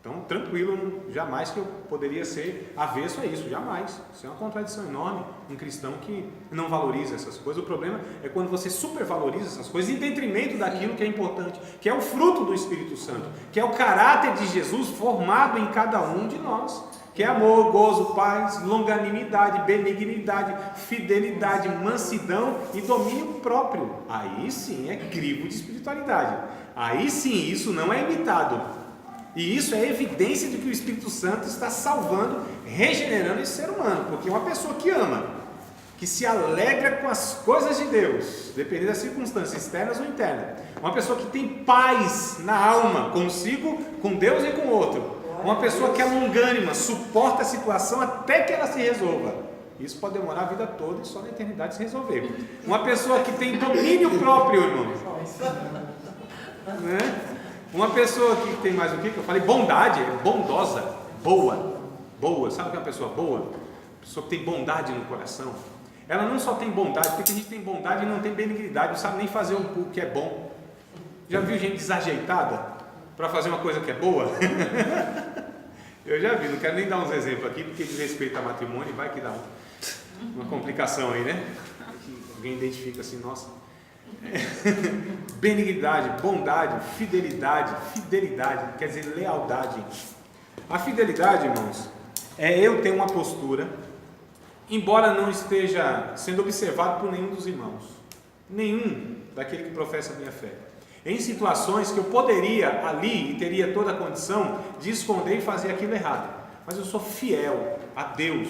Então, tranquilo, jamais que eu poderia ser avesso a isso, jamais. Isso é uma contradição enorme, um cristão que não valoriza essas coisas. O problema é quando você supervaloriza essas coisas em detrimento daquilo que é importante, que é o fruto do Espírito Santo, que é o caráter de Jesus formado em cada um de nós, que é amor, gozo, paz, longanimidade, benignidade, fidelidade, mansidão e domínio próprio. Aí sim é crivo de espiritualidade. Aí sim isso não é imitado. E isso é evidência de que o Espírito Santo está salvando, regenerando esse ser humano. Porque uma pessoa que ama, que se alegra com as coisas de Deus, dependendo das circunstâncias externas ou internas, uma pessoa que tem paz na alma, consigo, com Deus e com o outro, uma pessoa que é longânima, suporta a situação até que ela se resolva. Isso pode demorar a vida toda e só na eternidade se resolver. Uma pessoa que tem domínio próprio, irmão, né? Uma pessoa que tem mais o que eu falei? Bondade, é bondosa, boa. Sabe o que é uma pessoa boa? Uma pessoa que tem bondade no coração. Ela não só tem bondade, porque a gente tem bondade e não tem benignidade, não sabe nem fazer o que é bom. Já viu gente desajeitada para fazer uma coisa que é boa? Eu já vi, não quero nem dar uns exemplos aqui, porque diz respeito a matrimônio, vai que dá uma complicação aí, né? Alguém identifica assim, nossa. Benignidade, bondade, fidelidade, quer dizer lealdade. A fidelidade, irmãos, é eu ter uma postura, embora não esteja sendo observado por nenhum dos irmãos, nenhum daquele que professa a minha fé, em situações que eu poderia ali e teria toda a condição de esconder e fazer aquilo errado, mas eu sou fiel a Deus,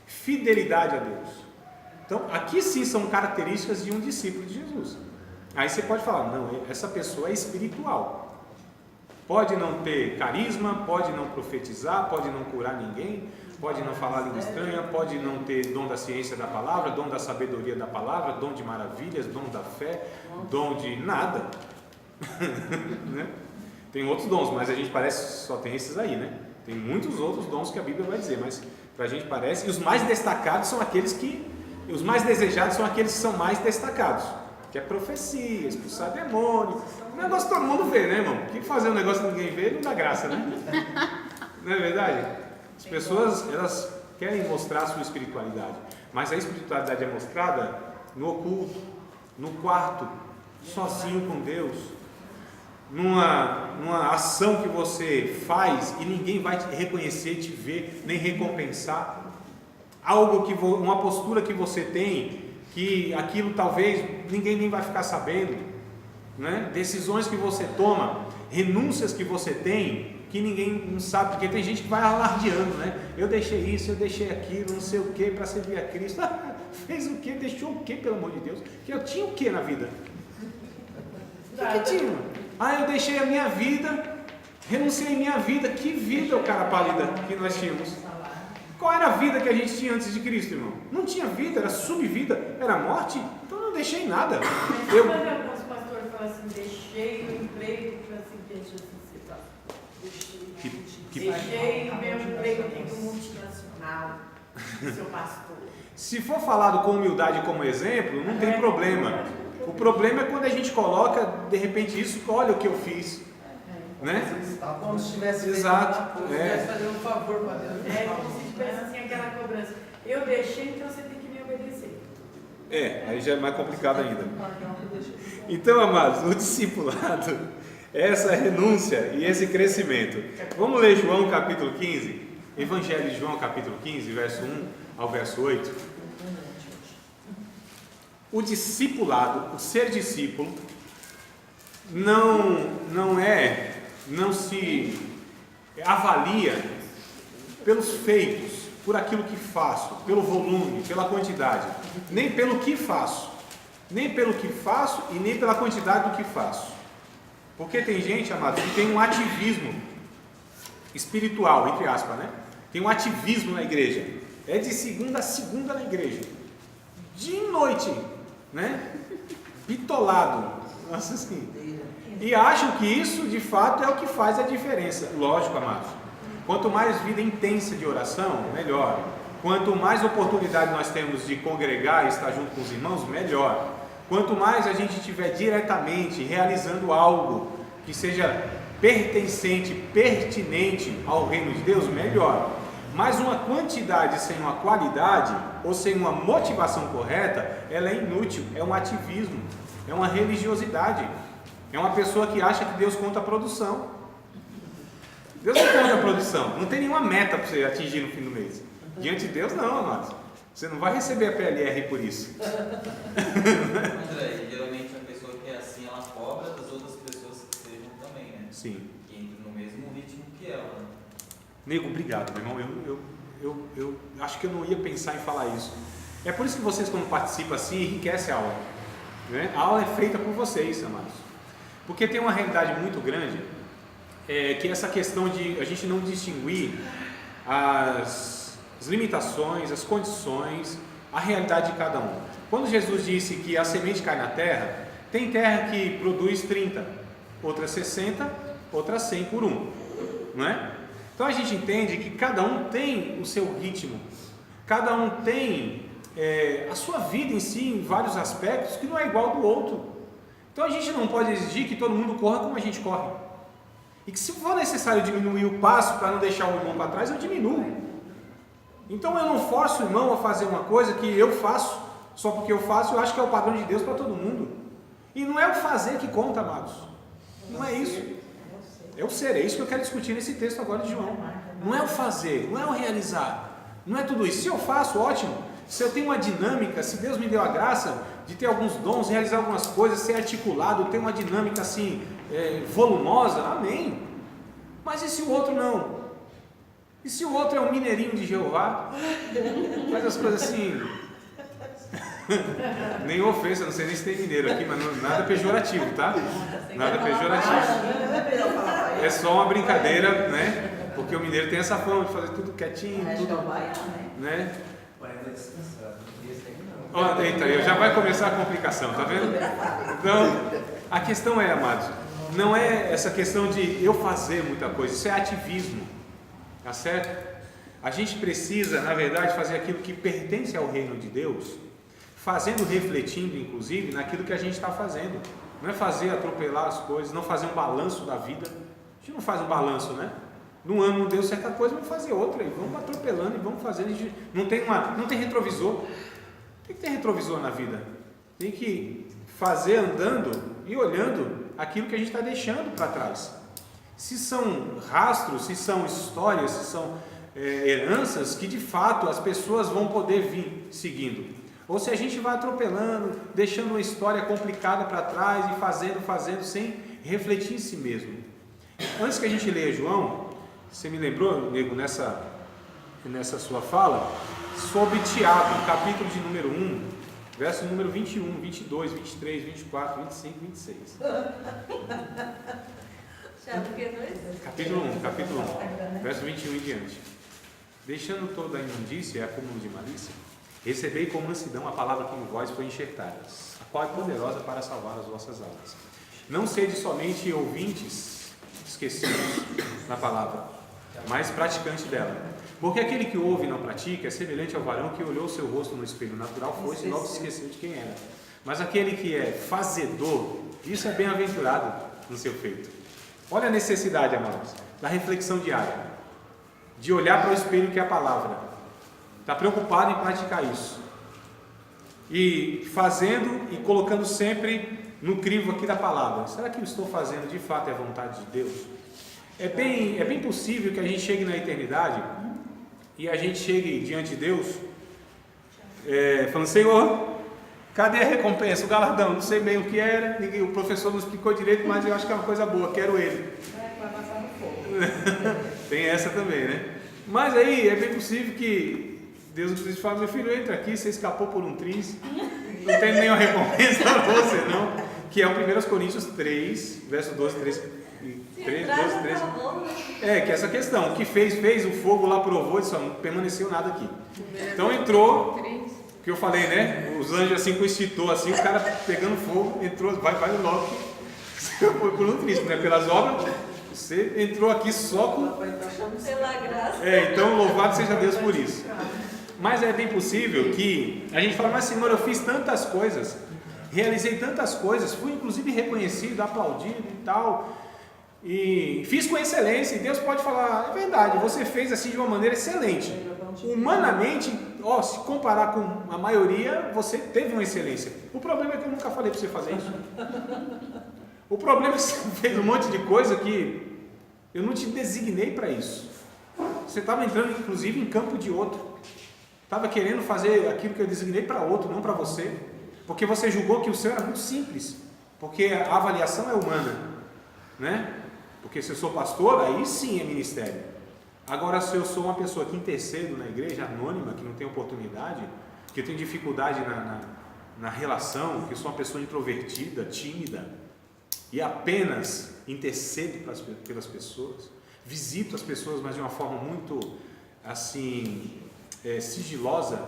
fidelidade a Deus. Então, aqui sim são características de um discípulo de Jesus. Aí você pode falar, não, essa pessoa é espiritual. Pode não ter carisma, pode não profetizar, pode não curar ninguém, pode não falar língua estranha, pode não ter dom da ciência da palavra, dom da sabedoria da palavra, dom de maravilhas, dom da fé, dom de nada. Né? Tem outros dons, mas a gente parece que só tem esses aí, né? Tem muitos outros dons que a Bíblia vai dizer, mas pra gente parece, e os mais destacados são aqueles que os mais desejados são aqueles que são mais destacados, que é profecia, expulsar demônio, o negócio todo mundo vê, né, irmão? Que fazer um negócio que ninguém vê não dá graça, né? Não é verdade? As pessoas, elas querem mostrar a sua espiritualidade, mas a espiritualidade é mostrada no oculto, no quarto, sozinho com Deus, numa ação que você faz e ninguém vai te reconhecer, te ver, nem recompensar. Algo que uma postura que você tem, que aquilo talvez ninguém nem vai ficar sabendo, né? Decisões que você toma, renúncias que você tem, que ninguém não sabe, porque tem gente que vai alardeando, né? Eu deixei isso, eu deixei aquilo, não sei o que, para servir a Cristo. Fez o que? Deixou o que, pelo amor de Deus? Que eu tinha o que na vida? O que tinha? Eu deixei a minha vida, renunciei a minha vida. Que vida, o cara pálida que nós tínhamos. Qual era a vida que a gente tinha antes de Cristo, irmão? Não tinha vida, era subvida, era morte. Então eu não deixei nada. Eu quando alguns pastores falam assim, deixei o emprego para assim, deixa assim, tá? Deixei o meu emprego aqui no multinacional, seu pastor. Se for falado com humildade como exemplo, não tem problema. O problema é quando a gente coloca, de repente, isso, olha o que eu fiz. Né? Como se tivesse feito Exato. uma coisa, tivesse fazer um favor para Deus. É como se tivesse assim aquela cobrança. Eu deixei, então você tem que me obedecer. Aí já é mais complicado ainda. Então, amados, o discipulado é essa renúncia e esse crescimento. Vamos ler João capítulo 15? Evangelho de João capítulo 15, verso 1 ao verso 8. O discipulado, o ser discípulo, não se avalia pelos feitos, por aquilo que faço, pelo volume, pela quantidade, nem pelo que faço, nem pelo que faço e nem pela quantidade do que faço. Porque tem gente, amado, que tem um ativismo espiritual, entre aspas, né? Tem um ativismo na igreja, é de segunda a segunda na igreja, dia e noite, né? Bitolado, nossa, assim. E acham que isso de fato é o que faz a diferença. Lógico, amados, quanto mais vida intensa de oração, melhor. Quanto mais oportunidade nós temos de congregar e estar junto com os irmãos, melhor. Quanto mais a gente estiver diretamente realizando algo que seja pertencente, pertinente ao reino de Deus, melhor. Mas uma quantidade sem uma qualidade ou sem uma motivação correta, ela é inútil, é um ativismo, é uma religiosidade. É uma pessoa que acha que Deus conta a produção. Deus não conta a produção. Não tem nenhuma meta para você atingir no fim do mês. Diante de Deus, não, amados. Você não vai receber a PLR por isso. André, geralmente a pessoa que é assim, ela cobra das outras pessoas que sejam também, né? Sim. Que entram no mesmo ritmo que ela. Nego, obrigado, meu irmão. Eu acho que eu não ia pensar em falar isso. É por isso que vocês, quando participam assim, enriquecem a aula. Né? A aula é feita por vocês, amados. Porque tem uma realidade muito grande, que é essa questão de a gente não distinguir as limitações, as condições, a realidade de cada um. Quando Jesus disse que a semente cai na terra, tem terra que produz 30, outra 60, outra 100 por um, não é? Então a gente entende que cada um tem o seu ritmo, cada um tem a sua vida em si, em vários aspectos, que não é igual do outro. Então a gente não pode exigir que todo mundo corra como a gente corre. E que se for necessário diminuir o passo para não deixar o irmão para trás, eu diminuo. Então eu não forço o irmão a fazer uma coisa que eu faço, só porque eu faço, eu acho que é o padrão de Deus para todo mundo. E não é o fazer que conta, amados. Não é isso. É o ser, é isso que eu quero discutir nesse texto agora de João. Não é o fazer, não é o realizar, não é tudo isso. Se eu faço, ótimo. Se eu tenho uma dinâmica, se Deus me deu a graça de ter alguns dons, realizar algumas coisas, ser articulado, ter uma dinâmica assim, volumosa, amém. Mas e se o outro não? E se o outro é um mineirinho de Jeová? Faz as coisas assim. Nem ofensa, não sei nem se tem mineiro aqui, mas nada pejorativo, tá? Nada pejorativo. É só uma brincadeira, né? Porque o mineiro tem essa fama de fazer tudo quietinho, tudo, né? Eita, já vai começar a complicação, tá vendo? Então, a questão é, amados, não é essa questão de eu fazer muita coisa, isso é ativismo, tá certo? A gente precisa, na verdade, fazer aquilo que pertence ao reino de Deus, fazendo, refletindo, inclusive, naquilo que a gente está fazendo. Não é fazer, atropelar as coisas, não fazer um balanço da vida. A gente não faz um balanço, né? Num ano não deu certa coisa, vamos fazer outra, e vamos atropelando, e vamos fazendo. Não tem retrovisor. Tem que ter retrovisor na vida. Tem que fazer andando e olhando aquilo que a gente está deixando para trás. Se são rastros, se são histórias, se são heranças que de fato as pessoas vão poder vir seguindo. Ou se a gente vai atropelando, deixando uma história complicada para trás e fazendo sem refletir em si mesmo. Antes que a gente leia João, você me lembrou, nego, nessa sua fala, sobre Tiago, capítulo de número 1, verso número 21, 22, 23, 24, 25, 26. Capítulo 1, verso 21 em diante. deixando toda a imundícia e acúmulo de malícia, recebei com mansidão a palavra que em vós foi enxertada, a qual é poderosa para salvar as vossas almas. Não sede somente ouvintes esquecidos na palavra, mas praticante dela. Porque aquele que ouve e não pratica é semelhante ao varão que olhou seu rosto no espelho natural, foi-se e logo se esqueceu de quem era. Mas aquele que é fazedor, isso é bem-aventurado no seu feito. Olha a necessidade, amados, da reflexão diária, de olhar para o espelho que é a palavra, está preocupado em praticar isso, e fazendo e colocando sempre no crivo aqui da palavra. Será que eu estou fazendo de fato é a vontade de Deus? É bem possível que a gente chegue na eternidade e a gente chegue diante de Deus falando: Senhor, cadê a recompensa, o galardão? Não sei bem o que era, o professor não explicou direito, mas eu acho que é uma coisa boa, quero ele. Vai passar no fogo. Tem essa também, né? Mas aí é bem possível que Deus fala: meu filho, entra aqui, você escapou por um triz, não tem nenhuma recompensa para você não. Que é o 1 Coríntios 3, verso 12, 13. Que é essa questão, o que fez, o fogo lá provou e só não permaneceu nada aqui. Então entrou, que eu falei, né? Os anjos assim com o extintor, assim, o cara pegando fogo, entrou, vai logo, foi por um triste, né? Pelas obras, você entrou aqui só com. Pela graça. Então louvado seja Deus por isso. Mas é bem possível que a gente fala: mas Senhor, eu fiz tantas coisas, realizei tantas coisas, fui inclusive reconhecido, aplaudido e tal, e fiz com excelência. E Deus pode falar: é verdade, você fez assim de uma maneira excelente. Humanamente, se comparar com a maioria, você teve uma excelência. O problema é que eu nunca falei para você fazer isso. O problema é que você fez um monte de coisa que eu não te designei para isso. Você estava entrando inclusive em campo de outro. Estava querendo fazer aquilo que eu designei para outro, não para você. Porque você julgou que o seu era muito simples. Porque a avaliação é humana, né? Porque se eu sou pastor, aí sim é ministério. Agora, se eu sou uma pessoa que intercedo na igreja, anônima, que não tem oportunidade, que tem dificuldade na relação, que sou uma pessoa introvertida, tímida, e apenas intercedo pelas pessoas, visito as pessoas, mas de uma forma muito, assim, sigilosa,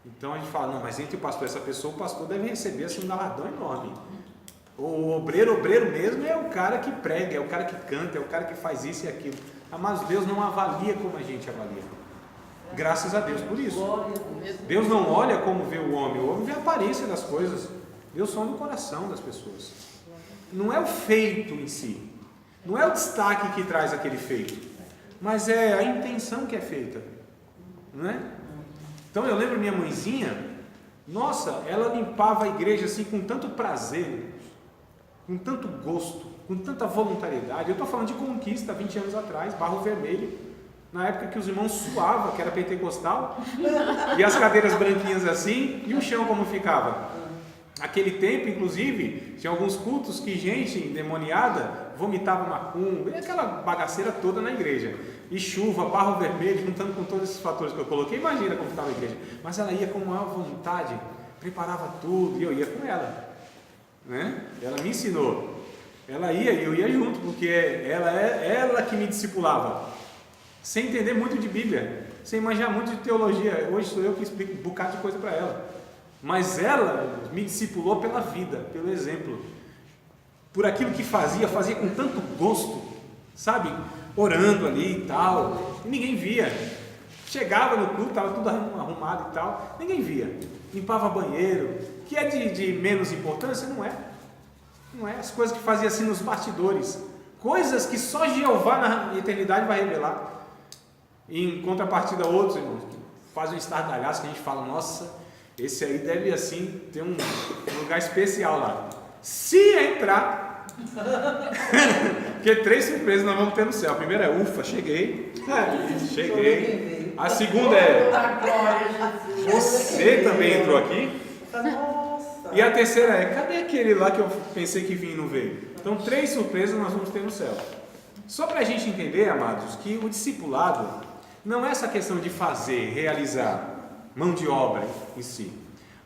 então a gente fala: não, mas entre o pastor e essa pessoa, o pastor deve receber assim, um galardão enorme. O obreiro mesmo é o cara que prega, é o cara que canta, é o cara que faz isso e aquilo. Mas Deus não avalia como a gente avalia. Graças a Deus por isso. Deus não olha como vê o homem vê a aparência das coisas. Deus sonda o coração das pessoas. Não é o feito em si, não é o destaque que traz aquele feito, mas é a intenção que é feita, não é? Então eu lembro minha mãezinha, nossa, ela limpava a igreja assim com tanto prazer, com tanto gosto, com tanta voluntariedade. Eu estou falando de conquista, 20 anos atrás, Barro Vermelho, na época que os irmãos suavam, que era pentecostal, e as cadeiras branquinhas assim, e o chão como ficava. Aquele tempo, inclusive, tinha alguns cultos que gente endemoniada vomitava macumba, e aquela bagaceira toda na igreja. E chuva, barro vermelho, juntando com todos esses fatores que eu coloquei, imagina como estava a igreja. Mas ela ia com maior vontade, preparava tudo, e eu ia com ela. Né? Ela me ensinou. Ela ia e eu ia junto, porque ela que me discipulava. Sem entender muito de Bíblia, sem manjar muito de teologia. Hoje sou eu que explico um bocado de coisa para ela. Mas ela me discipulou pela vida, pelo exemplo. Por aquilo que fazia com tanto gosto, sabe? Orando ali e tal. E ninguém via. Chegava no culto, estava tudo arrumado e tal. Ninguém via. Limpava banheiro. Que é de menos importância? Não é. Não é. As coisas que fazia assim nos bastidores. Coisas que só Jeová na eternidade vai revelar. Em contrapartida, outros irmãos que fazem um estardalhaço que a gente fala: nossa, esse aí deve assim ter um lugar especial lá. Se entrar, porque 3 surpresas nós vamos ter no céu. A primeira é: ufa, cheguei. A segunda é: você também entrou aqui. E a terceira é: cadê aquele lá que eu pensei que vinha e não veio? Então 3 surpresas nós vamos ter no céu. Só para a gente entender, amados, que o discipulado não é essa questão de fazer, realizar, mão de obra em si.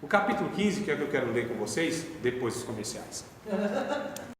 O capítulo 15, que é o que eu quero ler com vocês, depois dos comerciais.